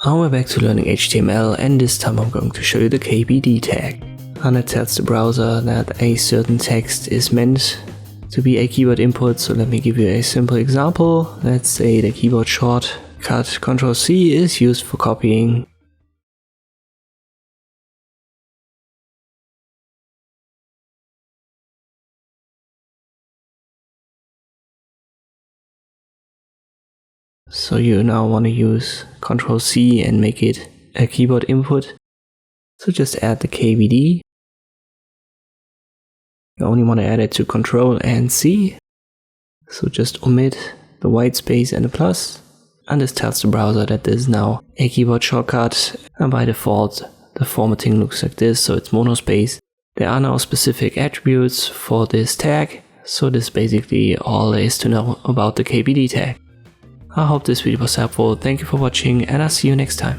Now we're back to learning HTML, and this time I'm going to show you the KBD tag. And it tells the browser that a certain text is meant to be a keyboard input. So let me give you a simple example. Let's say the keyboard shortcut Ctrl+C is used for copying. So you now want to use Ctrl+C and make it a keyboard input. So just add the KBD. You only want to add it to Ctrl and C. So just omit the white space and the plus. And this tells the browser that this is now a keyboard shortcut. And by default, the formatting looks like this. So it's monospace. There are now specific attributes for this tag. So this is basically all there is to know about the KBD tag. I hope this video was helpful. Thank you for watching, and I'll see you next time.